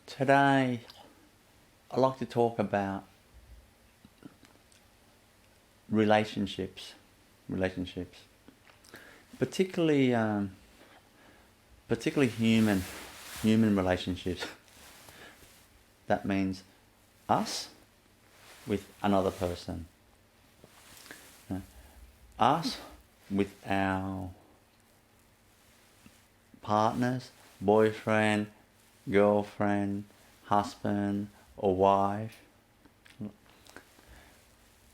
Today, I'd like to talk about relationships, particularly human relationships. That means us with another person, us with our partners, boyfriend, girlfriend, husband or wife,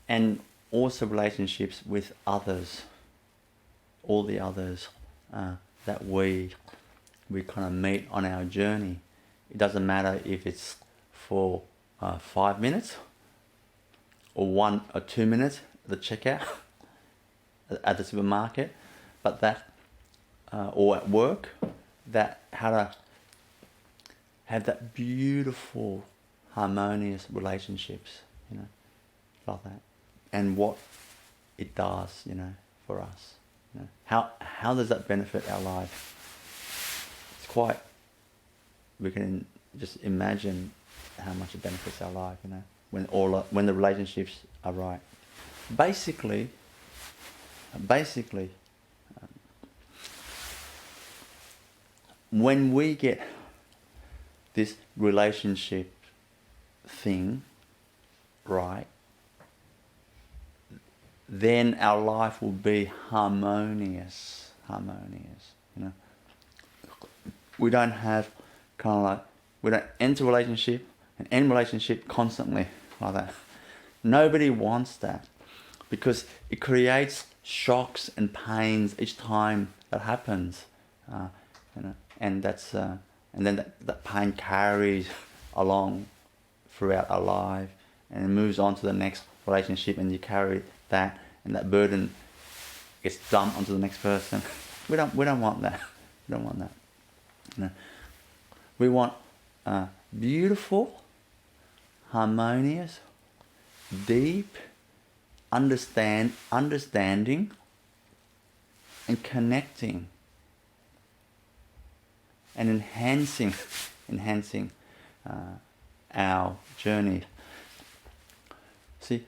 and also relationships with others, all the others that we kind of meet on our journey. It doesn't matter if it's for 5 minutes or 1 or 2 minutes at the checkout at the supermarket, but that or at work, that how to have that beautiful, harmonious relationships, like that, and what it does, for us. How does that benefit our life? It's quite. We can just imagine how much it benefits our life, when the relationships are right. Basically, when we get this relationship thing right, then our life will be harmonious. We don't have we don't enter relationship and end relationship constantly like that. Nobody wants that, because it creates shocks and pains each time that happens, and that's and then that pain carries along throughout our life, and it moves on to the next relationship, and you carry that, and that burden gets dumped onto the next person. We don't want that. We don't want that. We want beautiful, harmonious, deep, understanding, and connecting, and enhancing our journey. See,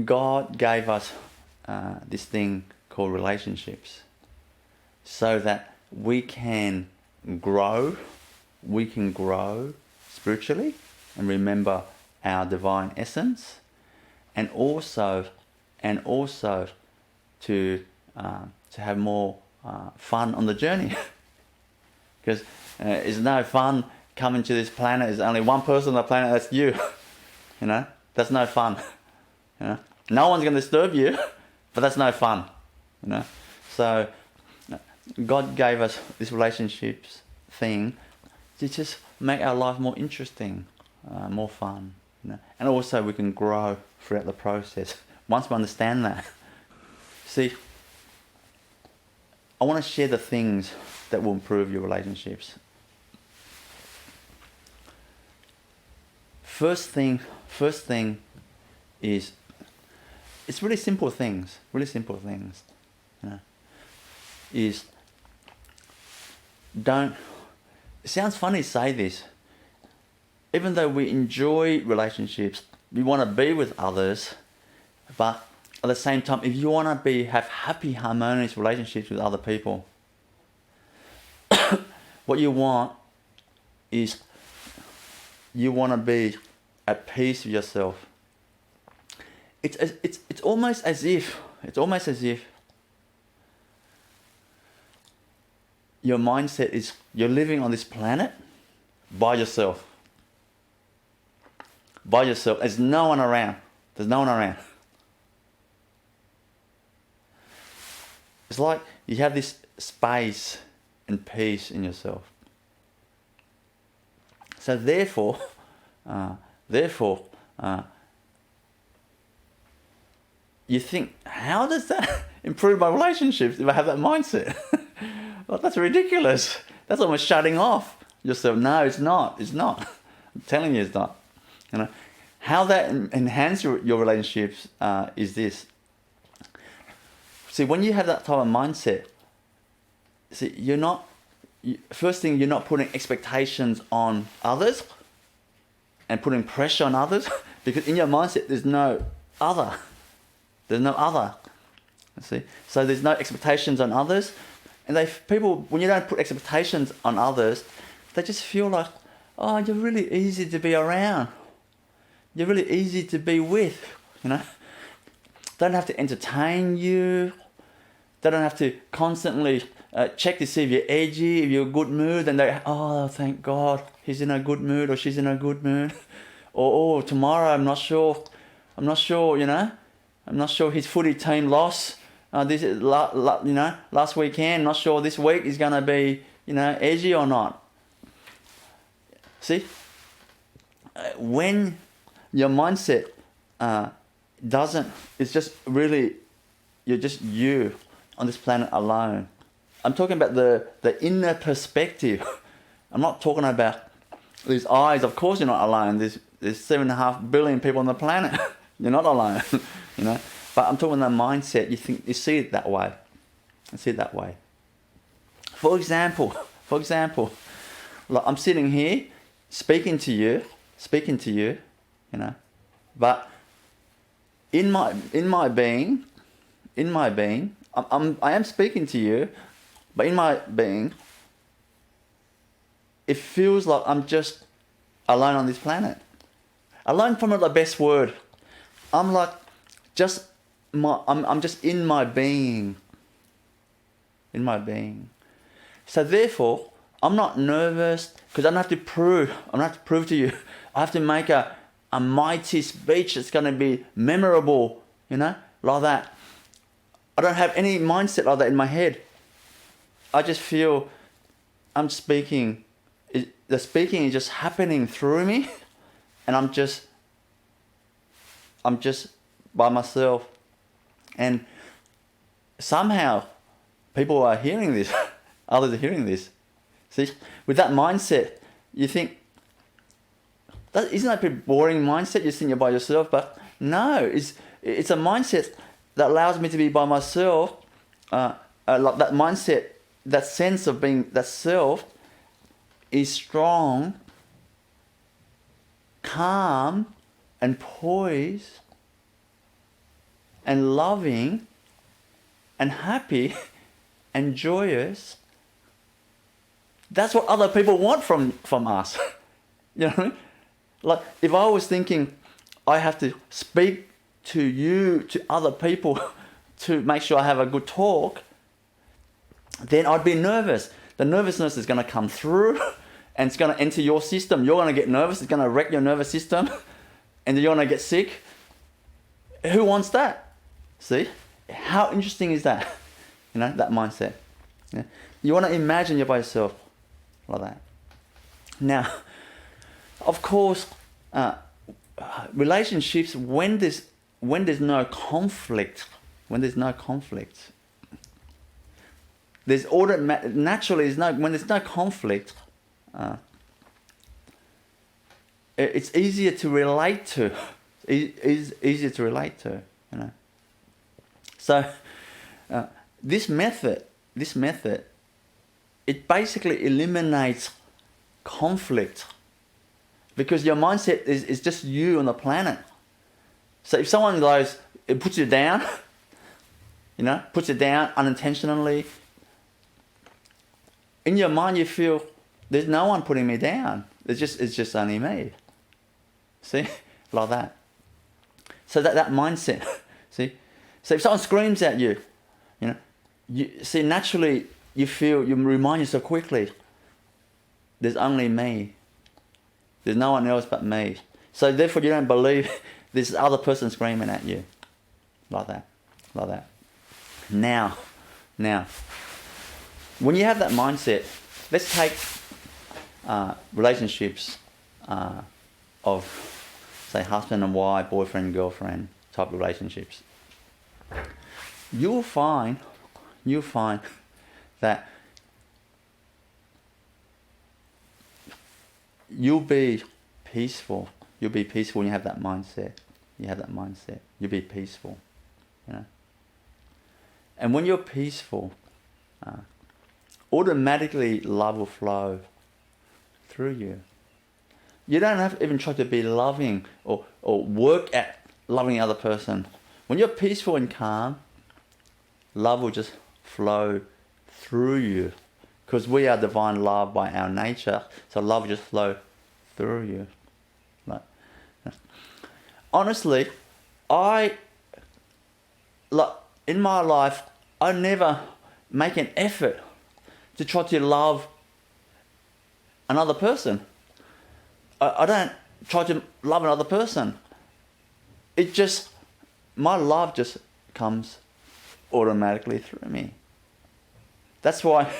God gave us this thing called relationships, so that we can grow spiritually and remember our divine essence, and also to have more fun on the journey. Because it's no fun coming to this planet. There's only one person on the planet, that's you. That's no fun. No one's going to disturb you, but that's no fun. So God gave us this relationships thing to just make our life more interesting, more fun. And also we can grow throughout the process once we understand that. See, I want to share the things that will improve your relationships. First thing is, it's really simple things. Is don't. It sounds funny to say this. Even though we enjoy relationships, we want to be with others, but at the same time, if you want to have happy, harmonious relationships with other people, what you want is, you want to be at peace with yourself. It's almost as if your mindset is, you're living on this planet by yourself. There's no one around. It's like you have this space and peace in yourself. So therefore, you think, how does that improve my relationships if I have that mindset? Well, that's ridiculous. That's almost shutting off yourself. No, it's not. I'm telling you, it's not. How that enhance your relationships is this. See, when you have that type of mindset, see, you're not first thing, you're not putting expectations on others and putting pressure on others, because in your mindset there's no other. There's no other. See? So there's no expectations on others. And people, when you don't put expectations on others, they just feel like, oh, you're really easy to be around. You're really easy to be with, you know. They don't have to entertain you. They don't have to constantly check to see if you're edgy, if you're in a good mood, and they, oh, thank God, he's in a good mood or she's in a good mood. Or, oh, tomorrow, I'm not sure, you know. I'm not sure his footy team lost. Last weekend, not sure this week is going to be, edgy or not. See, when your mindset it's just really, you're just you on this planet alone. I'm talking about the inner perspective. I'm not talking about these eyes. Of course you're not alone. There's 7.5 billion people on the planet. You're not alone, you know. But I'm talking about the mindset. You see it that way. For example, like I'm sitting here speaking to you, you know. But in my being, I am speaking to you, but in my being, it feels like I'm just alone on this planet. Alone from not the best word. I'm like I'm just in my being. So therefore, I'm not nervous because I don't have to prove to you. I have to make a mighty speech that's going to be memorable, you know, like that. I don't have any mindset like that in my head. I just feel I'm speaking. The speaking is just happening through me, and I'm just by myself. And somehow people are hearing this. Others are hearing this. See, with that mindset, you think, isn't that a pretty boring mindset? You think you're by yourself, but no, it's a mindset that allows me to be by myself. Like that mindset, that sense of being that self, is strong, calm, and poised, and loving, and happy, and joyous. That's what other people want from us. You know what I mean? Like, if I was thinking I have to speak to other people to make sure I have a good talk, then I'd be nervous. The nervousness is going to come through and it's going to enter your system. You're going to get nervous. It's going to wreck your nervous system and you're going to get sick. Who wants that? See? How interesting is that? You know, that mindset. Yeah? You want to imagine you're by yourself like that. Now, of course, relationships, when there's no conflict, when there's no conflict, when there's no conflict, it's easier to relate to. It's easier to relate to, you know. So this method, it basically eliminates conflict because your mindset is just you on the planet. So if someone goes, it puts you down, you know, puts you down unintentionally, in your mind you feel there's no one putting me down. It's just only me. See, like that. So that mindset. See, so if someone screams at you, you know, you see naturally you remind yourself quickly. There's only me. There's no one else but me. So therefore you don't believe this other person screaming at you. Like that. Now, when you have that mindset, let's take relationships of, say, husband and wife, boyfriend, girlfriend type relationships. You'll find that you'll be peaceful. You'll be peaceful when you have that mindset. You'll be peaceful, you know. And when you're peaceful, automatically love will flow through you. You don't have to even try to be loving or work at loving the other person. When you're peaceful and calm, love will just flow through you. Because we are divine love by our nature, so love will just flow through you. Like, honestly, in my life, I never make an effort to try to love another person. I don't try to love another person. My love just comes automatically through me. That's why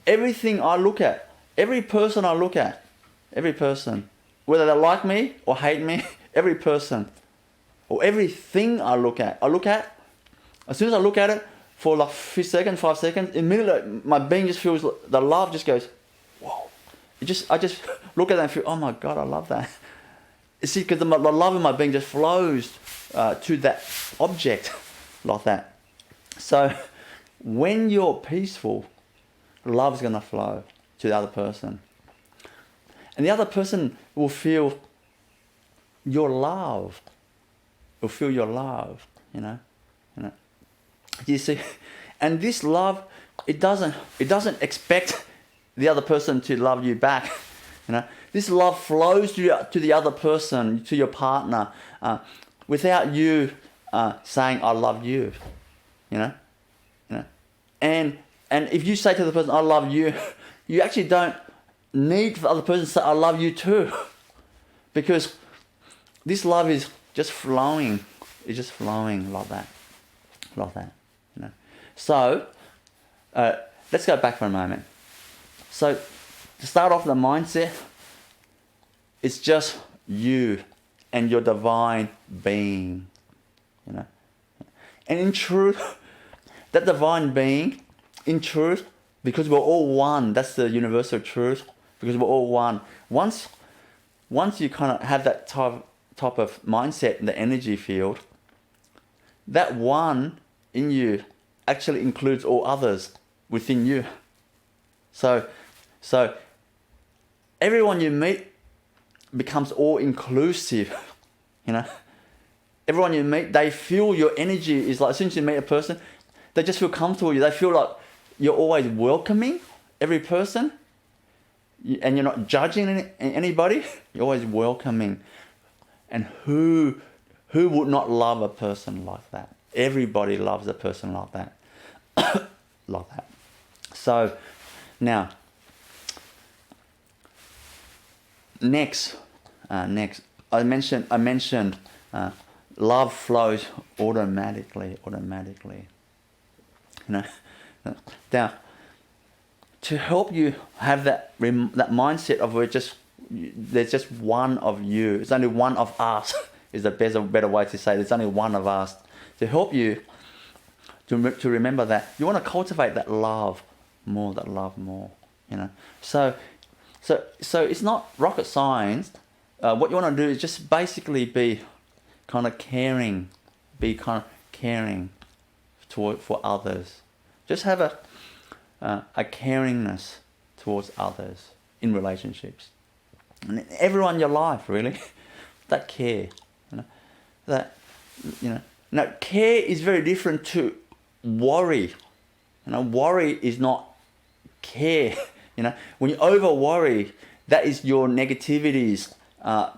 everything I look at, every person I look at, every person, whether they like me or hate me, every person, or everything I look at, as soon as I look at it, for like 5 seconds, immediately my being just feels, the love just goes, whoa. I just look at that and feel, oh my God, I love that. You see, because the love in my being just flows to that object like that. So when you're peaceful, love's going to flow to the other person. And the other person will feel your love. Will feel your love, you know. You see, and this love, it doesn't expect the other person to love you back. You know, this love flows to the other person, to your partner, without you saying "I love you." You know, and if you say to the person "I love you," you actually don't need for the other person to say "I love you too," because this love is just flowing. It's just flowing like that. You know. So let's go back for a moment. So to start off, the mindset, it's just you and your divine being, you know. And in truth, that divine being, in truth, because we're all one, that's the universal truth, because we're all one. Once you kind of have that type of mindset in the energy field, that one in you actually includes all others within you. So everyone you meet becomes all inclusive, you know. Everyone you meet, they feel your energy is like, as soon as you meet a person, they just feel comfortable with you. They feel like you're always welcoming every person, and you're not judging anybody. You're always welcoming. And who would not love a person like that? Everybody loves a person like that. Like that. So now, next, I mentioned love flows automatically. You know, now to help you have that mindset of where there's just one of you. It's only one of us. Is a better way to say it. It's only one of us. To help you to remember that, you want to cultivate that love more. You know. So it's not rocket science. What you want to do is just basically be kind of caring. Be kind of caring for others. Just have a caringness towards others in relationships. And everyone in your life, really, that care. Now care is very different to worry. Worry is not care. When you over worry, that is your negativities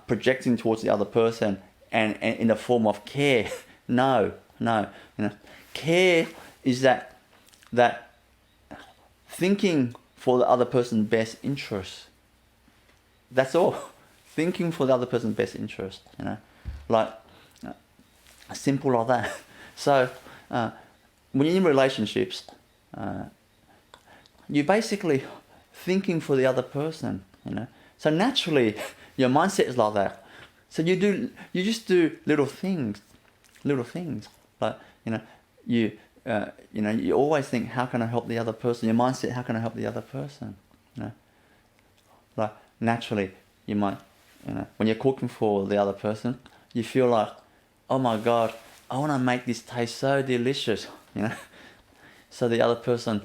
projecting towards the other person, and in the form of care. No. Care is that thinking for the other person's best interest. That's all. Thinking for the other person's best interest. Like simple like that. So when you're in relationships, you're basically thinking for the other person. So naturally, your mindset is like that. So you just do little things, like you always think, how can I help the other person? Your mindset, how can I help the other person? Like naturally, you might, when you're cooking for the other person, you feel like, oh my God, I want to make this taste so delicious, So the other person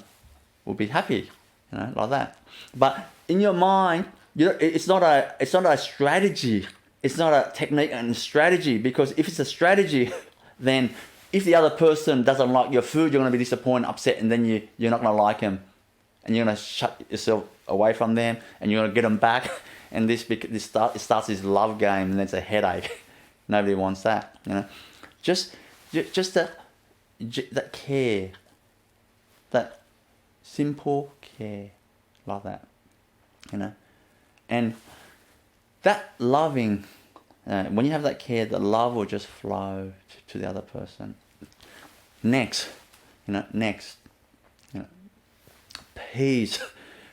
will be happy, like that. But in your mind, it's not a strategy. It's not a technique and strategy, because if it's a strategy, then if the other person doesn't like your food, you're going to be disappointed, upset, and then you're not going to like them, and you're going to shut yourself away from them, and you're going to get them back, and it starts this love game, and it's a headache. Nobody wants that, Just that care, that simple care, like that, and that loving. When you have that care, the love will just flow to the other person. Next, peace.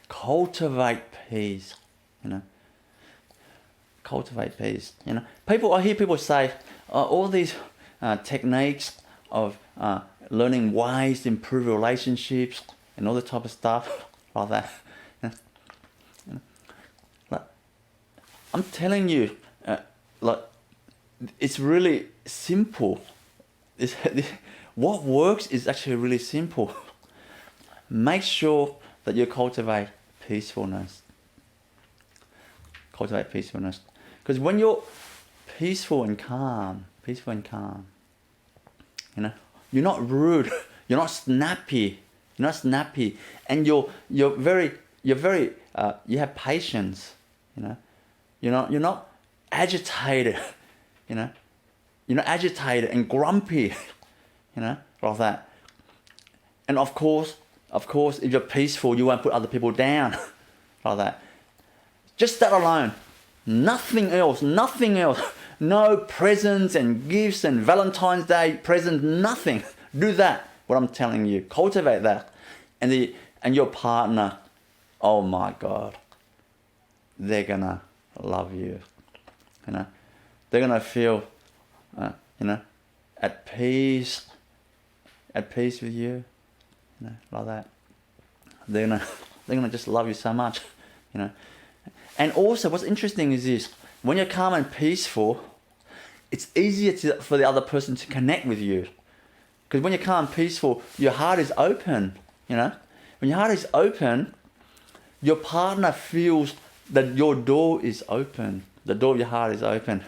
Cultivate peace. Cultivate peace. I hear people say all these techniques of learning ways to improve relationships and all the type of stuff like that. Like, I'm telling you, it's really simple. What works is actually really simple. Make sure that you cultivate peacefulness. Cultivate peacefulness. Because when you're peaceful and calm, you're not rude, you're not snappy, and you have patience, you're not agitated, you're not agitated and grumpy, like that. And of course, if you're peaceful, you won't put other people down, like that. Just that alone, nothing else. No presents and gifts and Valentine's Day presents, nothing. Do that, what I'm telling you. Cultivate that. And your partner, oh my God, they're gonna love you. They're gonna feel, at peace with you, like that. They're gonna just love you so much, And also, what's interesting is this: when you're calm and peaceful, it's easier for the other person to connect with you. Because when you're calm and peaceful, your heart is open. When your heart is open, your partner feels that your door is open. The door of your heart is open.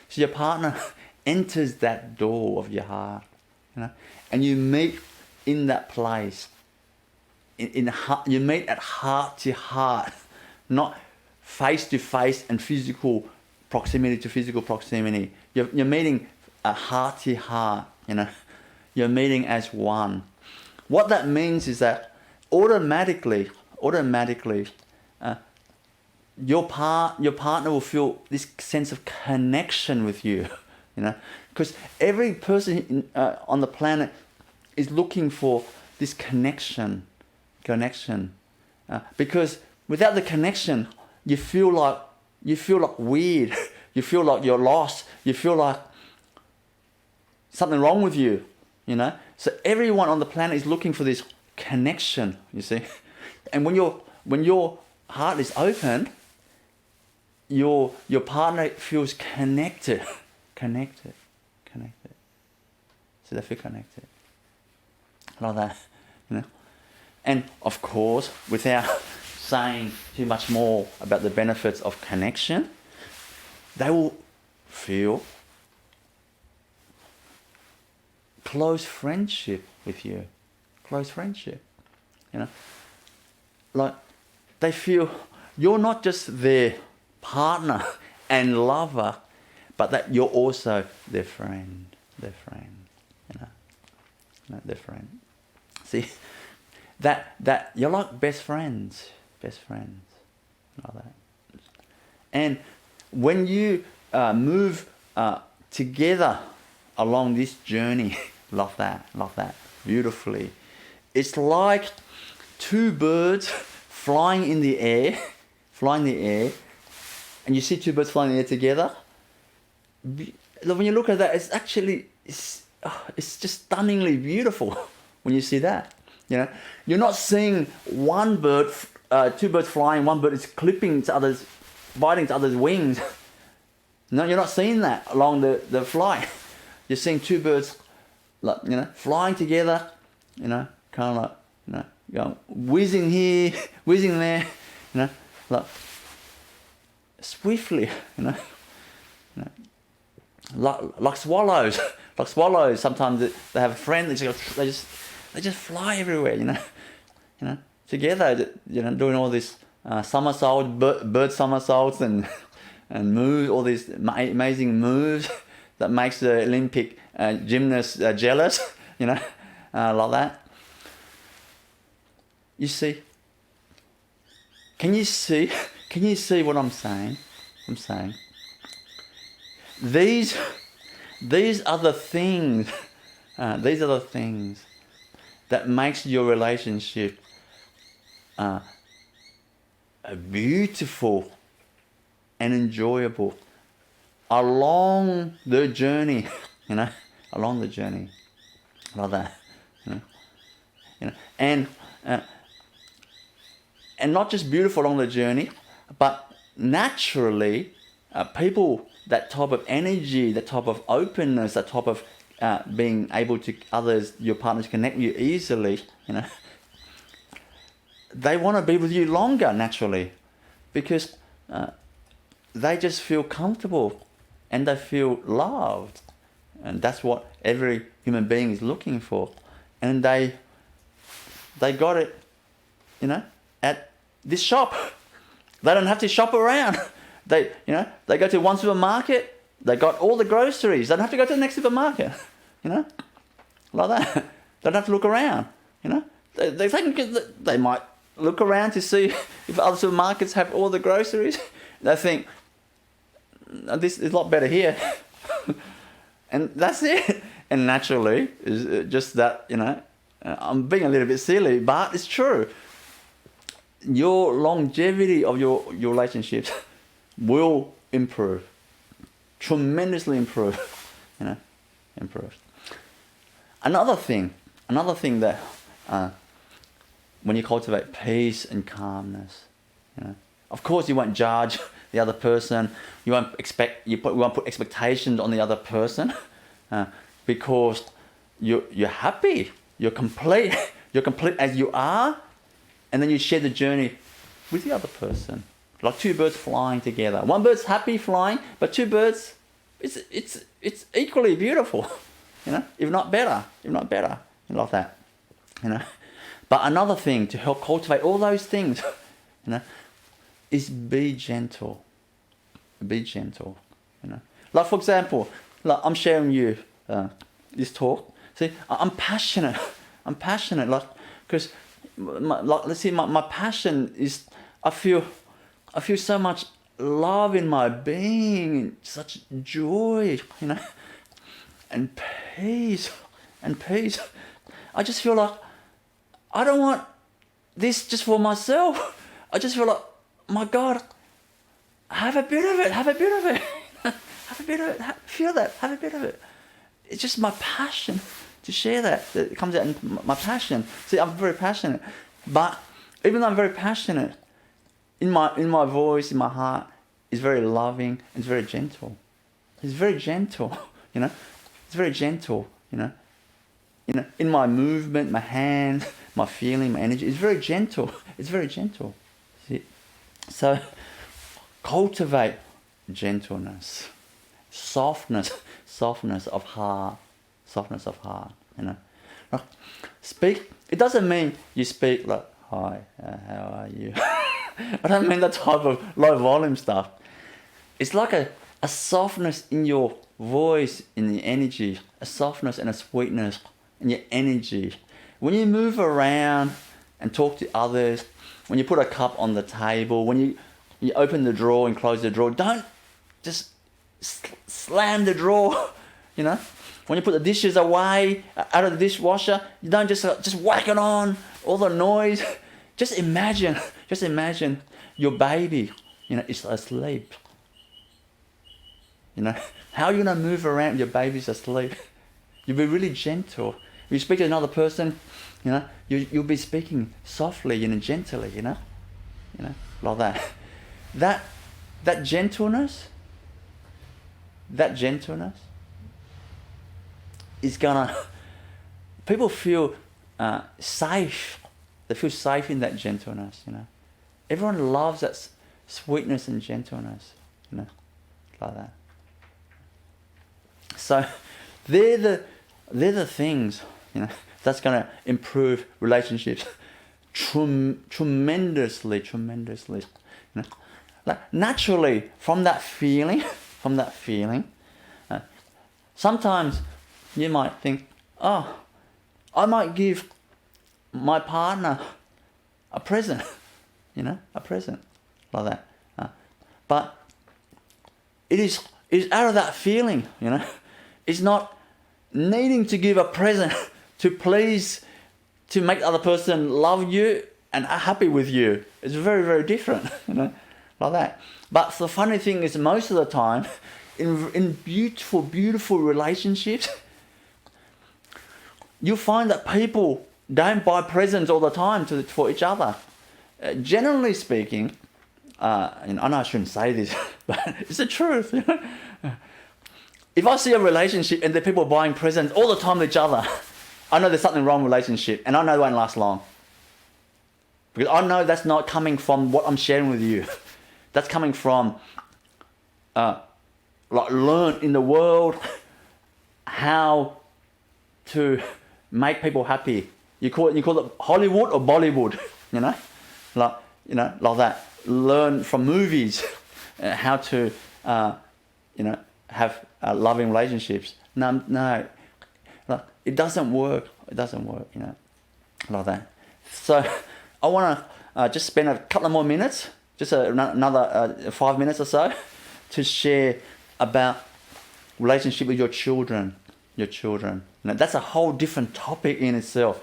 So your partner enters that door of your heart, and you meet in that place. You meet at heart to heart, not face to face and physical proximity to physical proximity. You're meeting a heart to heart. You're meeting as one. What that means is that automatically, your partner will feel this sense of connection with you, because every person on the planet is looking for this connection, because without the connection, you feel like weird, you feel like you're lost, you feel like something wrong with you, So everyone on the planet is looking for this connection, you see, and when your heart is open, your partner feels connected. So they feel connected, like that, And of course, without saying too much more about the benefits of connection, they will feel close friendship with you. Close friendship, Like they feel you're not just their partner and lover, but that you're also their friend. Their friend. See, that you're like best friends, like that. And when you move together along this journey, like that, beautifully, it's like two birds flying in the air, and you see two birds flying in the air together. When you look at that, it's actually it's just stunningly beautiful when you see that. You're not seeing one bird, two birds flying, one bird is clipping to others, biting to others' wings. No, you're not seeing that along the flight. You're seeing two birds, flying together, kind of like, whizzing here, whizzing there, like swiftly, like swallows. Like swallows, sometimes they have a friend. They just fly everywhere. Together. Doing all this somersaults, bird somersaults, and moves, all these amazing moves that makes the Olympic gymnasts jealous. Like that. You see? Can you see? Can you see what I'm saying? I'm saying these are the things. These are the things that makes your relationship beautiful and enjoyable along the journey. Along the journey, like that. And not just beautiful along the journey, but naturally, people, that type of energy, that type of openness, that type of being able to others, your partners, connect with you easily, they want to be with you longer naturally, because they just feel comfortable and they feel loved, and that's what every human being is looking for, and they got it, at this shop. They don't have to shop around. They go to one supermarket. They got all the groceries. They don't have to go to the next supermarket. Like that. They don't have to look around. They might look around to see if other supermarkets have all the groceries. They think, this is a lot better here. And that's it. And naturally, is just that, I'm being a little bit silly, but it's true. Your longevity of your relationships will improve. Tremendously improve. Improve. Another thing that when you cultivate peace and calmness, of course you won't judge the other person. You won't put expectations on the other person, because you're happy. You're complete. You're complete as you are, and then you share the journey with the other person, like two birds flying together. One bird's happy flying, but two birds, it's equally beautiful, if not better, like that, But another thing to help cultivate all those things, is be gentle. Be gentle, Like, for example, like I'm sharing you this talk. See, I'm passionate. Like, because my passion is, I feel so much love in my being, such joy, and peace. I just feel like I don't want this just for myself. I just feel like, my God, have a bit of it. Have a bit of it. Feel that. Have a bit of it. It's just my passion to share that. It comes out in my passion. See, I'm very passionate. But even though I'm very passionate, in my voice, in my heart, it's very loving, it's very gentle. It's very gentle, It's very gentle, In my movement, my hands, my feeling, my energy, it's very gentle. It's very gentle. See? So cultivate gentleness, softness of heart, Like, speak. It doesn't mean you speak like, hi, how are you? I don't mean that type of low volume stuff. It's like a softness in your voice, in the energy, a softness and a sweetness in your energy. When you move around and talk to others, when you put a cup on the table, when you open the drawer and close the drawer, don't just slam the drawer, When you put the dishes away out of the dishwasher, you don't just whack it on, all the noise. Just imagine your baby, is asleep. How are you going to move around when your baby's asleep? You'll be really gentle. If you speak to another person, you'll be speaking softly and gently, like that. That gentleness is gonna, people feel safe They feel safe in that gentleness, Everyone loves that sweetness and gentleness, like that. So they're the things, that's going to improve relationships tremendously. Like naturally, from that feeling, sometimes you might think, oh, I might give my partner a present, a present like that. But it is out of that feeling, It's not needing to give a present to make the other person love you and are happy with you. It's very, very different, like that. But the funny thing is, most of the time, in beautiful, beautiful relationships, you find that people don't buy presents all the time for each other. Generally speaking, I know I shouldn't say this, but it's the truth. If I see a relationship and the people buying presents all the time to each other, I know there's something wrong with the relationship, and I know it won't last long. Because I know that's not coming from what I'm sharing with you. That's coming from learn in the world how to make people happy. You call it Hollywood or Bollywood, like that. Learn from movies how to have loving relationships. No, it doesn't work. Like that. So I want to just spend a couple of more minutes, just another 5 minutes or so, to share about relationship with your children. That's a whole different topic in itself,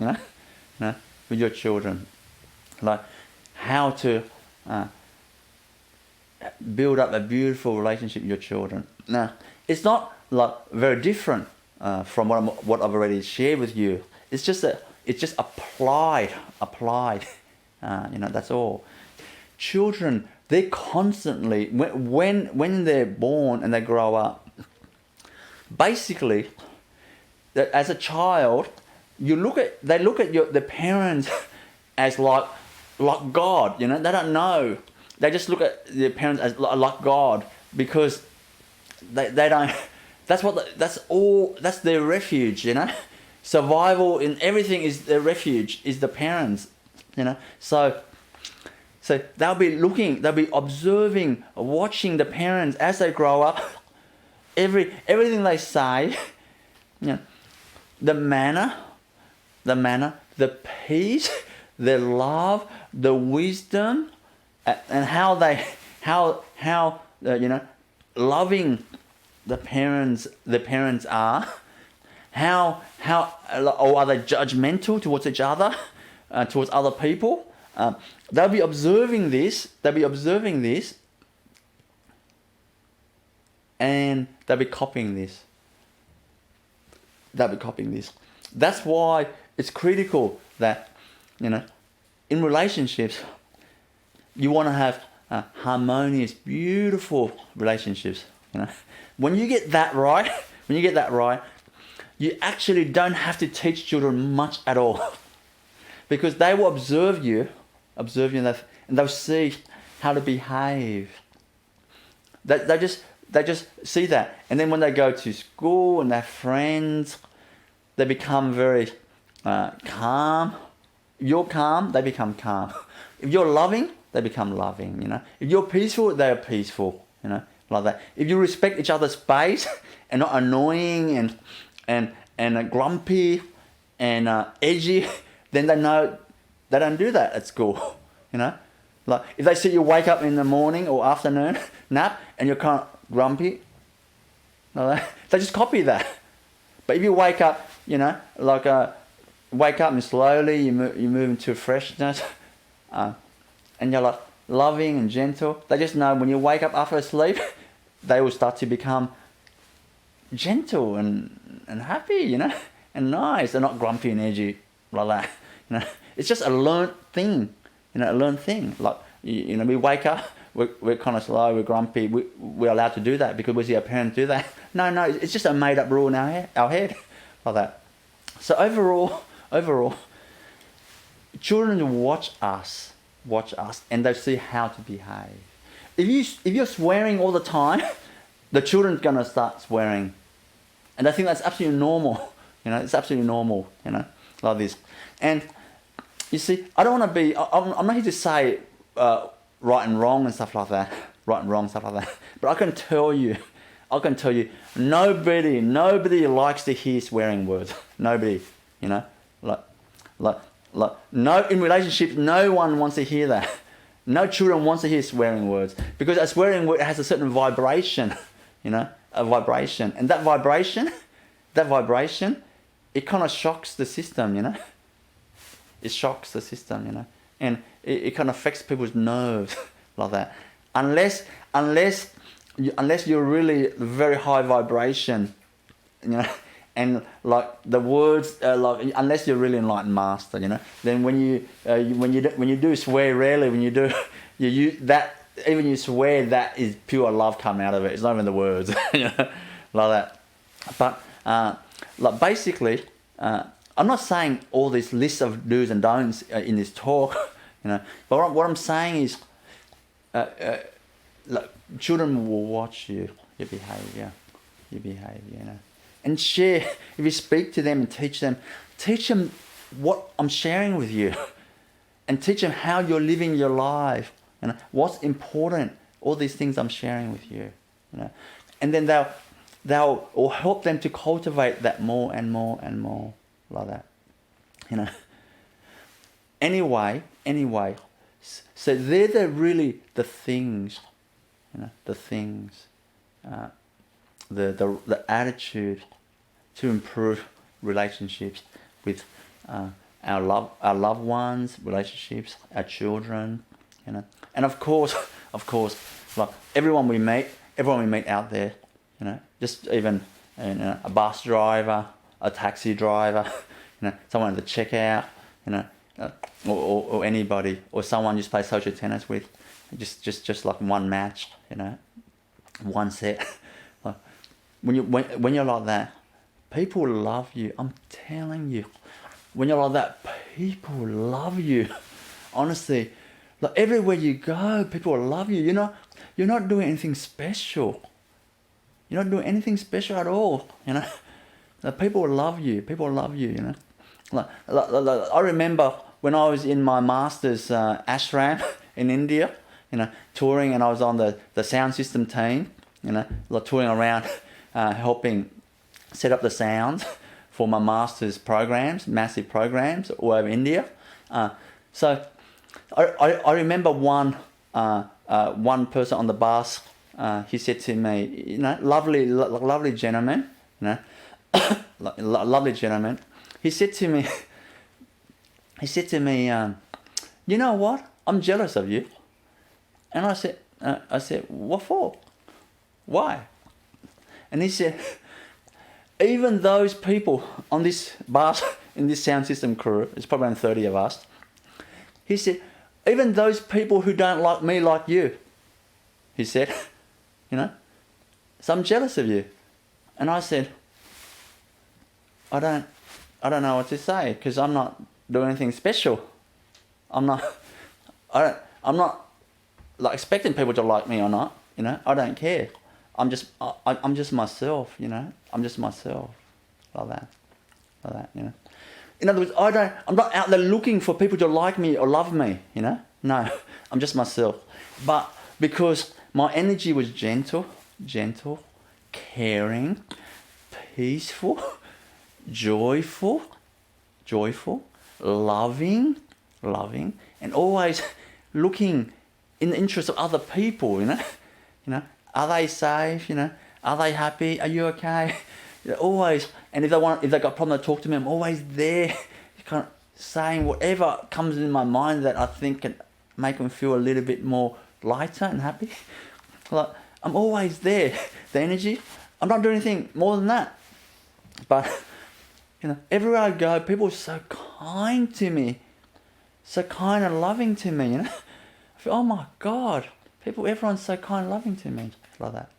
with your children. Like how to build up a beautiful relationship with your children. Now, it's not like very different from what I've already shared with you. It's just applied. That's all. Children, they constantly, when they're born and they grow up, basically, as a child, they look at the parents as like God. They don't know. They just look at their parents as like God because they don't. That's their refuge. Survival in everything is their refuge. Is the parents. So they'll be observing, watching the parents as they grow up. Everything they say, the manner, the peace, the love, the wisdom, and how loving the parents are. How or are they judgmental towards each other, towards other people? They'll be observing this, and they'll be copying this. That's why it's critical that, in relationships, you want to have harmonious, beautiful relationships. When you get that right, you actually don't have to teach children much at all, because they will observe you, and they'll see how to behave. They just see that, and then when they go to school and their friends, they become very calm. If you're calm, they become calm. If you're loving, they become loving. If you're peaceful, they are peaceful. Like that. If you respect each other's space and not annoying and grumpy and edgy, then they know they don't do that at school. Like if they see you wake up in the morning or afternoon nap and you're kind of grumpy, they just copy that. But if you wake up, wake up and slowly you move into freshness, and you're like loving and gentle. They just know when you wake up after a sleep, they will start to become gentle and happy, and nice. They're not grumpy and edgy like that. It's just a learnt thing, Like we wake up, we're kind of slow, we're grumpy. We're allowed to do that because we see our parents do that. No, it's just a made up rule in our head like that. So overall, children watch us, and they see how to behave. If you're swearing all the time, the children's gonna start swearing, and I think that's absolutely normal. It's absolutely normal. Like this. And you see, I don't want to be. I'm not here to say right and wrong and stuff like that. Right and wrong stuff like that. But I can tell you, nobody likes to hear swearing words. Nobody. Like no, in relationships, no one wants to hear that. No children wants to hear swearing words, because a swearing word has a certain vibration, a vibration, and that vibration, it kind of shocks the system, It shocks the system, and it kind of affects people's nerves like that. Unless you're really very high vibration, and like the words, unless you're really enlightened master, then when you do swear rarely, when you do, you use that, even you swear, that is pure love coming out of it. It's not even the words, like that. But like basically, I'm not saying all this list of do's and don'ts in this talk, but what I'm saying is, like, children will watch your behavior, and share. If you speak to them and teach them what I'm sharing with you, and teach them how you're living your life, what's important, all these things I'm sharing with you, and then they'll or help them to cultivate that more and more and more, like that, Anyway, so they're the things, the attitude to improve relationships with our loved ones, relationships, our children, and of course, like everyone we meet out there, just even a bus driver, a taxi driver, someone at the checkout, or anybody, or someone you just play social tennis with, just like one match, one set. Like, when you're like that, people love you. I'm telling you, when you're like that, people love you. Honestly, like everywhere you go, people love you. You're not doing anything special. You're not doing anything special at all. Like, people love you. Like, I remember when I was in my master's ashram in India, touring, and I was on the sound system team, like touring around, helping set up the sounds for my master's programs, massive programs all over India. So I remember one person on the bus. He said to me, lovely gentleman, lovely gentleman. He said to me, you know what? I'm jealous of you. And I said, what for? Why? And he said, even those people on this bus, in this sound system crew, it's probably around 30 of us. He said, even those people who don't like me like you, he said, so I'm jealous of you. And I said, I don't know what to say, because I'm not doing anything special. I'm not like expecting people to like me or not. I don't care. I'm just myself. I'm just myself, like that. In other words, I'm not out there looking for people to like me or love me. No, I'm just myself. But because my energy was gentle, caring, peaceful, joyful, loving, and always looking in the interest of other people, are they safe, are they happy, are you okay? Always, and if they got a problem to talk to me, I'm always there, kind of saying whatever comes in my mind that I think can make them feel a little bit more lighter and happy. Like, I'm always there. The energy, I'm not doing anything more than that. But everywhere I go, people are so kind to me, so kind and loving to me. I feel, oh my God, everyone's so kind and loving to me, like that.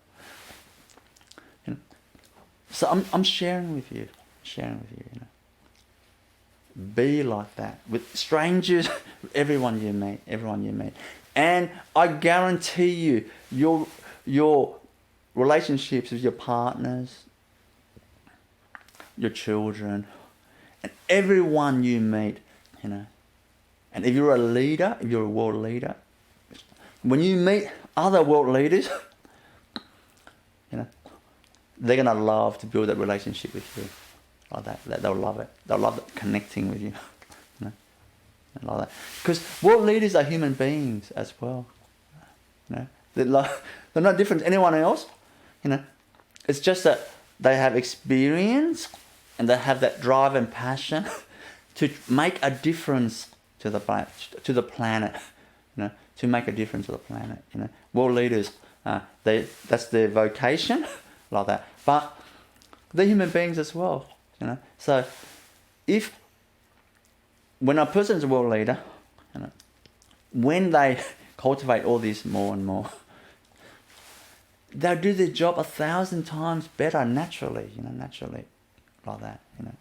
So I'm sharing with you, Be like that with strangers, everyone you meet. And I guarantee you, your relationships with your partners, your children, and everyone you meet, you know. And if you're a leader, if you're a world leader, when you meet other world leaders, you know, they're gonna love to build that relationship with you, like that. They'll love it. They'll love connecting with you, you know, and like that. Because world leaders are human beings as well, you know. They're not different to anyone else, you know. It's just that they have experience and they have that drive and passion to make a difference to the planet, you know, to make a difference to the planet, you know. World leaders, that's their vocation, like that. But they're human beings as well, you know. So when a person is a world leader, you know, when they cultivate all this more and more, they'll do their job 1,000 times better naturally, you know, like that, you know.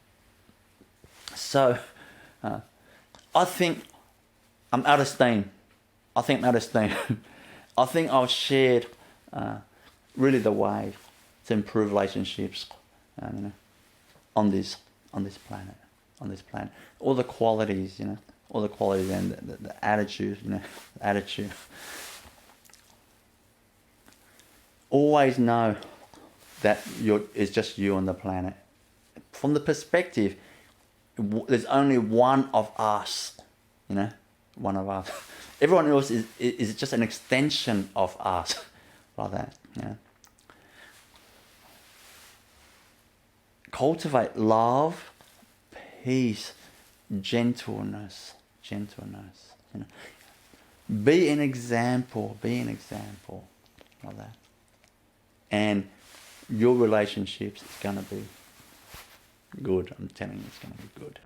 So I think I'm out of steam. I think I've shared really the way to improve relationships, you know, on this planet. All the qualities, you know, and the attitude, you know, attitude. Always know that it's just you on the planet. From the perspective, there's only one of us, you know, one of us. Everyone else is just an extension of us, like that, you know. Cultivate love, peace, gentleness, you know. Be an example, like that. And your relationships is going to be good. I'm telling you, it's going to be good.